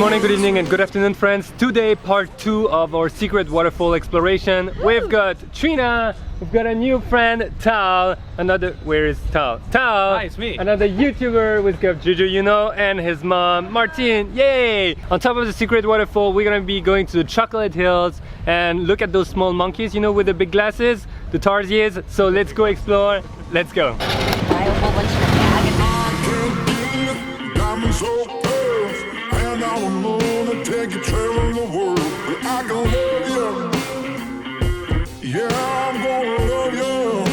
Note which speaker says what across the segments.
Speaker 1: morning, good evening, and good afternoon, friends. Today, part 2 of our secret waterfall exploration. We've got Trina, we've got a new friend, Tal, another, where is Tal? Tal!
Speaker 2: Hi, it's me.
Speaker 1: Another YouTuber, we've got Juju, you know, and his mom, Martine, yay! On top of the secret waterfall, we're gonna be going to the Chocolate Hills and look at those small monkeys, you know, with the big glasses, the Tarsiers. So let's go explore, let's go.
Speaker 3: Take you traveling the world, but I gon' love you. Yeah, I'm gonna love you.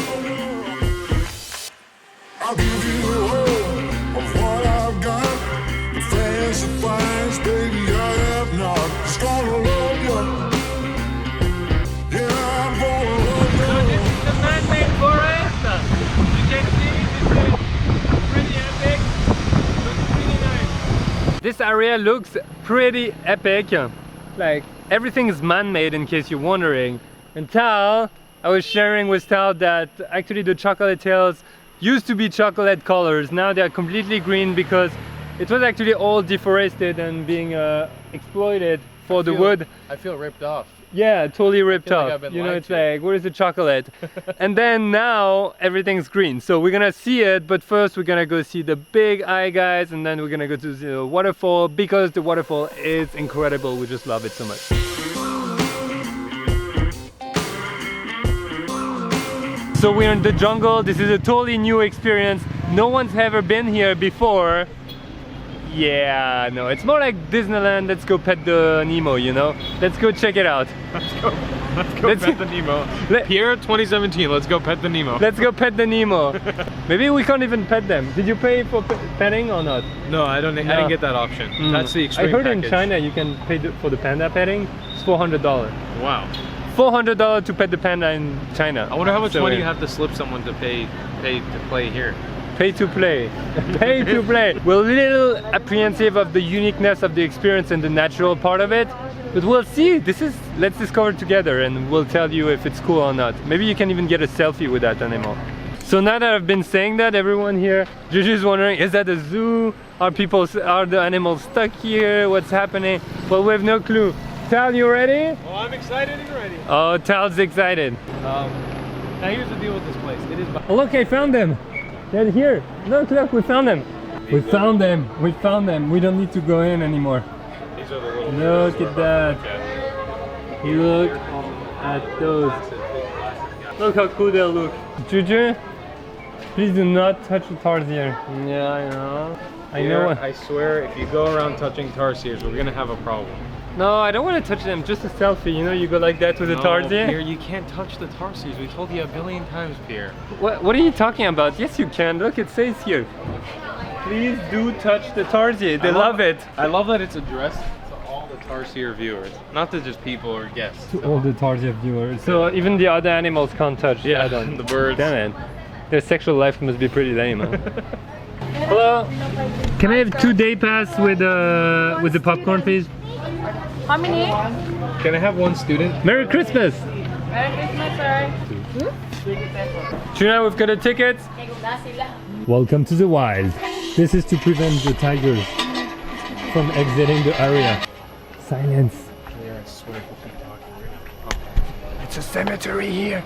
Speaker 3: I'll give you the whole of what I've got. The fancy finds, baby, I have not. Just gonna love you. Yeah, I'm gonna love you.
Speaker 1: So this is the man-made forest. You can see this is pretty epic. Looks pretty nice. This area looks pretty epic, like everything is man-made, in case you're wondering. And Tal, I was sharing with Tal that actually the Chocolate Hills used to be chocolate colors. Now they're completely green because it was actually all deforested and being exploited for the wood.
Speaker 2: I feel ripped off.
Speaker 1: Yeah, totally ripped
Speaker 2: like
Speaker 1: off.
Speaker 2: I've been
Speaker 1: You know,
Speaker 2: lied
Speaker 1: it's
Speaker 2: to.
Speaker 1: like, where's the chocolate? And then now everything's green. So we're gonna see it, but first we're gonna go see the big eye guys, and then we're gonna go to the waterfall because the waterfall is incredible. We just love it so much. So we're in the jungle. This is a totally new experience. No one's ever been here before. Yeah, no, it's more like Disneyland. Let's go pet the Nemo, you know? Let's go check it out.
Speaker 2: Let's go pet the Nemo. Pierre 2017, let's go pet the Nemo.
Speaker 1: Let's go pet the Nemo. Maybe we can't even pet them. Did you pay for petting or not?
Speaker 2: No, I didn't get that option. That's the extreme
Speaker 1: I heard
Speaker 2: package.
Speaker 1: in China you can pay for the panda petting. It's $400.
Speaker 2: Wow.
Speaker 1: $400 to pet the panda in China.
Speaker 2: I wonder how much
Speaker 1: So
Speaker 2: money you have to slip someone to pay to play here.
Speaker 1: Pay to play. Pay to play. We're a little apprehensive of the uniqueness of the experience and the natural part of it, but we'll see. Let's discover together, and we'll tell you if it's cool or not. Maybe you can even get a selfie with that animal. So now that I've been saying that, everyone here, Juju's wondering, is that a zoo? Are the animals stuck here? What's happening? Well, we have no clue. Tal, you ready?
Speaker 2: Oh, I'm excited and ready.
Speaker 1: Oh, Tal's excited.
Speaker 2: Now here's the deal with this place. It is.
Speaker 1: Oh, look, I found them. They're here. Look, we found them. We found them. We found them. We don't need to go in anymore.
Speaker 2: These are the little.
Speaker 1: Look at that. Look at those. Look how cool they look. Juju, please do not touch the tarsier. Yeah, I know. I know.
Speaker 2: I swear, if you go around touching tarsiers, we're gonna have a problem.
Speaker 1: No, I don't want to touch them. Just a selfie. You know, you go like that with the tarsier.
Speaker 2: Pierre, you can't touch the tarsiers. We told you a billion times, Pierre.
Speaker 1: What are you talking about? Yes, you can. Look, it says here. Please do touch the tarsier. They love it.
Speaker 2: I love that it's addressed to all the tarsier viewers, not to just people or guests.
Speaker 1: To all the tarsier viewers. So even the other animals can't touch.
Speaker 2: Yeah,
Speaker 1: I don't.
Speaker 2: the birds.
Speaker 1: Damn it. Their sexual life must be pretty lame. Huh? Hello. Can I have 2 day pass with the popcorn, please?
Speaker 4: How many?
Speaker 2: Can I have one student?
Speaker 1: Merry Christmas.
Speaker 4: Merry Christmas, sir.
Speaker 1: Trina, we've got a ticket. Welcome to the wild. This is to prevent the tigers from exiting the area. Silence.
Speaker 2: Yeah, I swear if we keep talking, we're gonna.
Speaker 1: It's a cemetery here.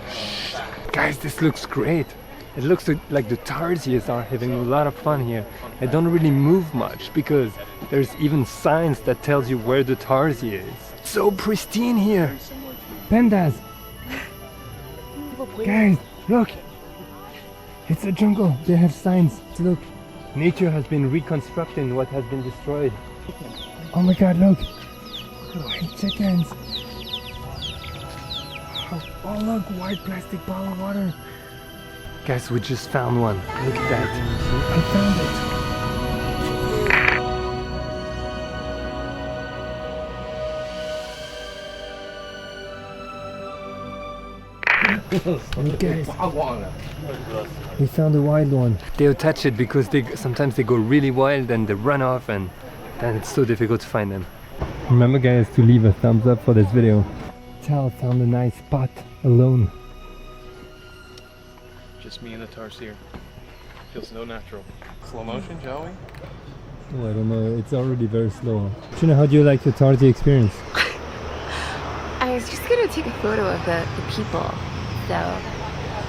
Speaker 1: Guys, this looks great. It looks like the tarsiers are having a lot of fun here. They don't really move much because there's even signs that tells you where the tarsier is. It's so pristine here. Pandas. Guys, look. It's a jungle. They have signs. Look. Nature has been reconstructing what has been destroyed. Oh my god, look. White chickens. Oh look, white plastic bottle of water. Guys, we just found one. Look at that. I found it. Guys, we found a wild one. They attach it because sometimes they go really wild and they run off, and then it's so difficult to find them. Remember, guys, to leave a thumbs up for this video. Tal found a nice spot alone.
Speaker 2: Just me and the tarsier. Feels so natural. Slow motion, shall we?
Speaker 1: Oh, I don't know, it's already very slow. Gina, how do you like the Tarsier experience?
Speaker 5: I was just gonna take a photo of the people, so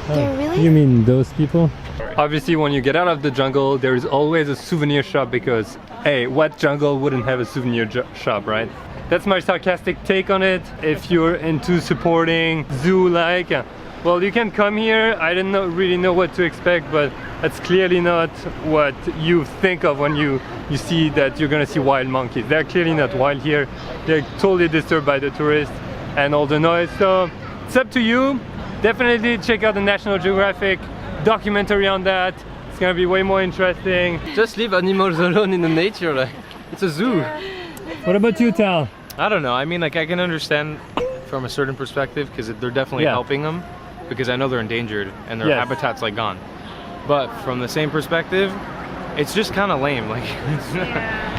Speaker 5: they're really.
Speaker 1: You mean those people? Obviously, when you get out of the jungle, there is always a souvenir shop because, hey, what jungle wouldn't have a souvenir shop, right? That's my sarcastic take on it. If you're into supporting zoo-like, well, you can come here. I don't really know what to expect, but that's clearly not what you think of when you see that you're gonna see wild monkeys. They're clearly not wild here. They're totally disturbed by the tourists and all the noise. So it's up to you. Definitely check out the National Geographic documentary on that. It's gonna be way more interesting.
Speaker 6: Just leave animals alone in the nature, like it's a zoo.
Speaker 1: What about you, Tal?
Speaker 2: I don't know. I mean, like I can understand from a certain perspective because they're definitely helping them because I know they're endangered and their habitat's like gone. But from the same perspective, it's just kind of lame. Like,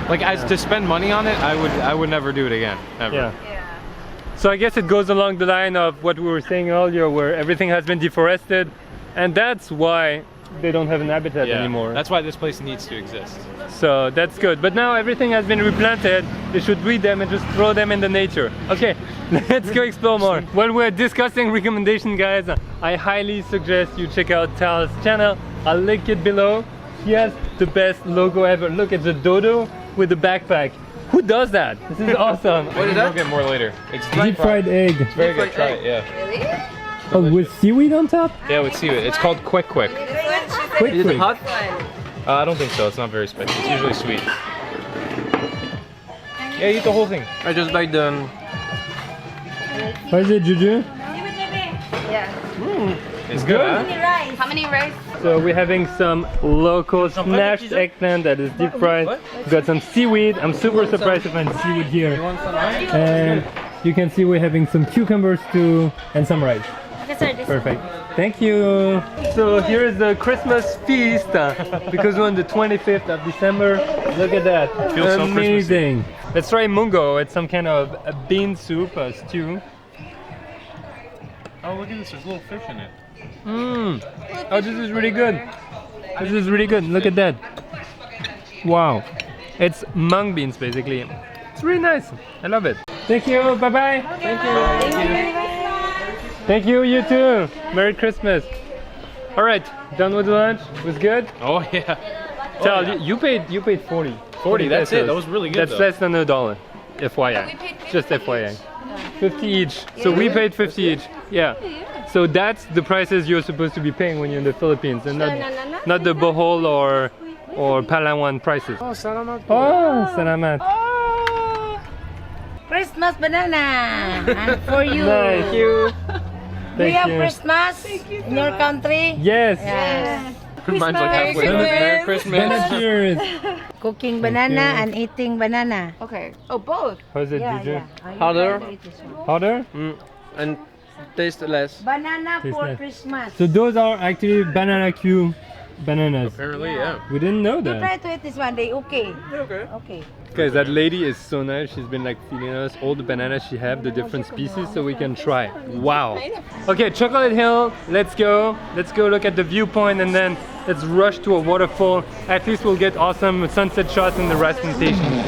Speaker 2: like as to spend money on it, I would never do it again. Ever.
Speaker 1: Yeah. So I guess it goes along the line of what we were saying earlier, where everything has been deforested, and that's why they don't have an habitat anymore.
Speaker 2: That's why this place needs to exist.
Speaker 1: So that's good. But now everything has been replanted. They should read them and just throw them in the nature. Okay, let's go explore more. When we're discussing recommendation, guys, I highly suggest you check out Tal's channel. I'll link it below. He has the best logo ever. Look at the dodo with the backpack. Who does that? This is awesome.
Speaker 2: What is that? We'll get more later. It's
Speaker 1: Deep fried egg.
Speaker 2: It's very good. Try it. Yeah.
Speaker 5: Really?
Speaker 1: Oh, with seaweed on top?
Speaker 2: Yeah, with seaweed. It's called Quick Quick.
Speaker 1: Quick,
Speaker 6: Is it hot?
Speaker 2: I don't think so. It's not very spicy. It's usually sweet. Yeah, eat the whole thing.
Speaker 6: I just like the.
Speaker 1: What is it, Juju?
Speaker 5: Yeah.
Speaker 2: It's good. Huh?
Speaker 5: How many rice?
Speaker 1: So we're having some local smashed eggplant that is deep fried. We've got some seaweed. I'm super surprised to find seaweed here. And you can see we're having some cucumbers too and some rice. Perfect. Thank you. So here is the Christmas feast because we're on the 25th of December. Look at that.
Speaker 2: Feels so
Speaker 1: amazing. Let's try mungo. It's some kind of a bean soup, a stew.
Speaker 2: Oh, look at this. There's little fish in it.
Speaker 1: Mmm. Oh, this is really good. This is really good. Look at that. Wow. It's mung beans basically. It's really nice. I love it. Thank you. Bye bye. Thank you. Thank you. Thank you. You too. Merry Christmas. All right. Done with the lunch. Was good.
Speaker 2: Oh yeah.
Speaker 1: Tal, you paid 40.
Speaker 2: 40. That's it.
Speaker 1: pesos.
Speaker 2: That was really good.
Speaker 1: That's less than $1. FYI. Just FYI. 50 each. So we paid 50 each. Yeah. So that's the prices you're supposed to be paying when you're in the Philippines, and not the Bohol or Palawan prices.
Speaker 2: Oh, salamat.
Speaker 1: Oh, salamat.
Speaker 7: Christmas banana and for you.
Speaker 1: Nice. Thank you.
Speaker 7: Do you have Christmas in your country?
Speaker 1: Yes.
Speaker 2: Mine's like halfway. Merry Christmas.
Speaker 1: Cheers.
Speaker 7: Cooking banana and eating banana.
Speaker 5: Okay. Oh, both.
Speaker 1: How's it, Juju?
Speaker 6: Harder
Speaker 1: Hotter?
Speaker 6: and taste less.
Speaker 7: Banana
Speaker 1: Tastes
Speaker 7: for
Speaker 1: nice.
Speaker 7: Christmas.
Speaker 1: So those are actually banana Q bananas.
Speaker 2: Apparently, yeah.
Speaker 1: We didn't know
Speaker 7: You
Speaker 1: that.
Speaker 7: try to eat this one day, okay?
Speaker 6: Okay.
Speaker 7: Okay.
Speaker 1: Guys, that lady is so nice. She's been like feeding us all the bananas she have, the different species, so we can try. Wow. Okay, Chocolate Hill, let's go. Let's go look at the viewpoint and then let's rush to a waterfall. At least we'll get awesome sunset shots in the rice plantation.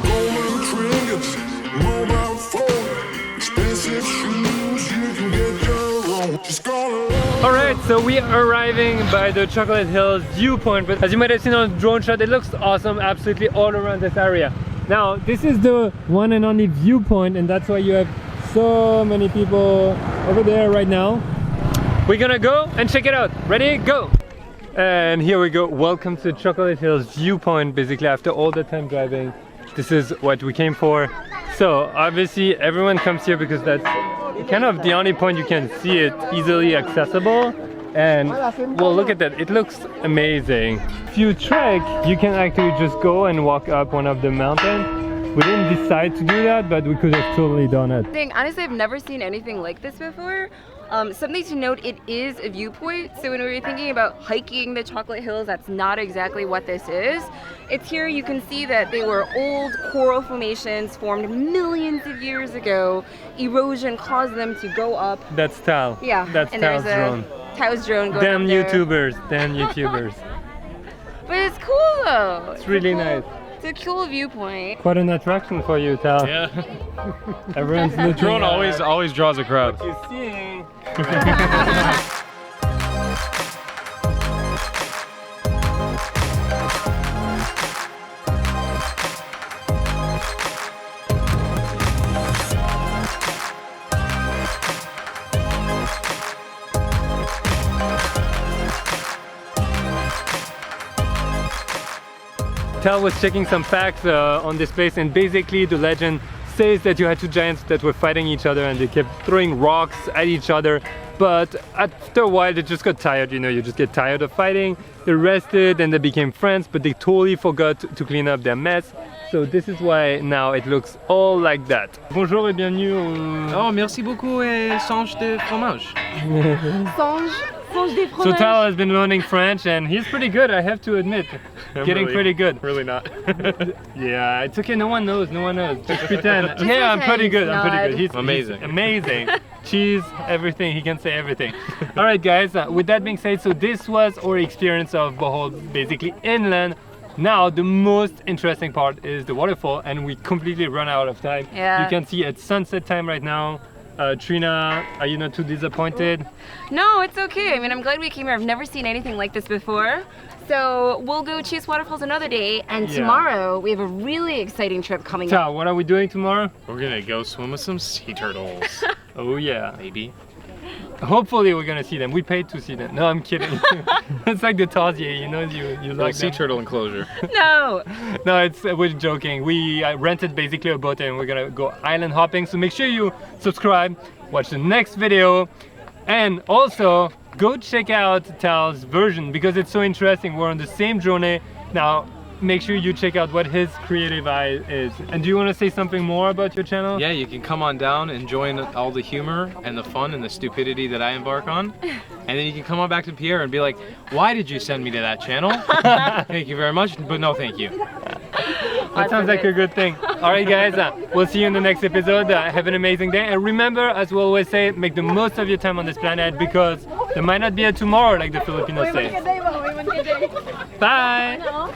Speaker 3: Golden trinkets, mobile phone, expensive shoes, you can get your own. Just gonna love.
Speaker 1: Alright, so we are arriving by the Chocolate Hills viewpoint, but as you might have seen on the drone shot, it looks awesome absolutely all around this area. Now, this is the one and only viewpoint, and that's why you have so many people over there right now. We're gonna go and check it out. Ready? Go! And here we go. Welcome to Chocolate Hills viewpoint. Basically, after all the time driving, this is what we came for. So obviously everyone comes here because that's kind of the only point you can see it easily accessible. And well, look at that, it looks amazing. If you trek, you can actually just go and walk up one of the mountains. We didn't decide to do that, but we could have totally done it.
Speaker 5: Honestly, I've never seen anything like this before. Something to note, it is a viewpoint, so when we were thinking about hiking the Chocolate Hills, that's not exactly what this is. It's here you can see that they were old coral formations formed millions of years ago. Erosion caused them to go up.
Speaker 1: That's Tal.
Speaker 5: Yeah,
Speaker 1: that's
Speaker 5: and
Speaker 1: Tal's
Speaker 5: there's
Speaker 1: drone.
Speaker 5: Tal's drone going
Speaker 1: Damn
Speaker 5: up there.
Speaker 1: YouTubers, damn YouTubers.
Speaker 5: But it's cool though.
Speaker 1: It's really nice.
Speaker 5: It's a cool viewpoint.
Speaker 1: Quite an attraction for you, Tal.
Speaker 2: Yeah.
Speaker 1: Everyone's looking.
Speaker 2: Drone always draws a crowd.
Speaker 1: You seeing? Tal was checking some facts on this place, and basically the legend says that you had two giants that were fighting each other and they kept throwing rocks at each other, but after a while they just got tired, you know, you just get tired of fighting. They rested and they became friends, but they totally forgot to clean up their mess. So this is why now it looks all like that. Bonjour et bienvenue au...
Speaker 2: Oh, merci beaucoup et sange de fromage.
Speaker 5: Sange des
Speaker 1: So Tal has been learning French and he's pretty good, I have to admit. Getting pretty good.
Speaker 2: Really not.
Speaker 1: Yeah, it's okay, no one knows, Just pretend.
Speaker 5: Just
Speaker 1: yeah, I'm pretty
Speaker 5: pretend,
Speaker 1: good, I'm pretty good.
Speaker 2: He's amazing.
Speaker 1: Amazing. Cheese, everything, he can say everything. Alright guys, with that being said, so this was our experience of Bohol, basically inland. Now the most interesting part is the waterfall, and we completely run out of time.
Speaker 5: Yeah.
Speaker 1: You can see it's sunset time right now. Trina, are you not too disappointed?
Speaker 5: No, it's okay. I mean, I'm glad we came here. I've never seen anything like this before. So we'll go chase waterfalls another day, and tomorrow we have a really exciting trip coming up.
Speaker 1: Tal, what are we doing tomorrow?
Speaker 2: We're gonna go swim with some sea turtles.
Speaker 1: Oh yeah.
Speaker 2: Maybe.
Speaker 1: Hopefully we're gonna see them. We paid to see them. No, I'm kidding. It's like the Tarsiers, you know, you like
Speaker 2: Sea
Speaker 1: them.
Speaker 2: turtle enclosure.
Speaker 5: No!
Speaker 1: No, it's we're joking. We rented basically a boat and we're gonna go island hopping. So make sure you subscribe, watch the next video, and also go check out Tal's version because it's so interesting. We're on the same journey now. Make sure you check out what his creative eye is. And do you want to say something more about your channel?
Speaker 2: Yeah, you can come on down and join all the humor and the fun and the stupidity that I embark on. And then you can come on back to Pierre and be like, why did you send me to that channel? Thank you very much, but no thank you.
Speaker 1: That sounds like a good thing. Alright guys, we'll see you in the next episode. Have an amazing day. And remember, as we always say, make the most of your time on this planet because there might not be a tomorrow like the Filipinos say. Bye!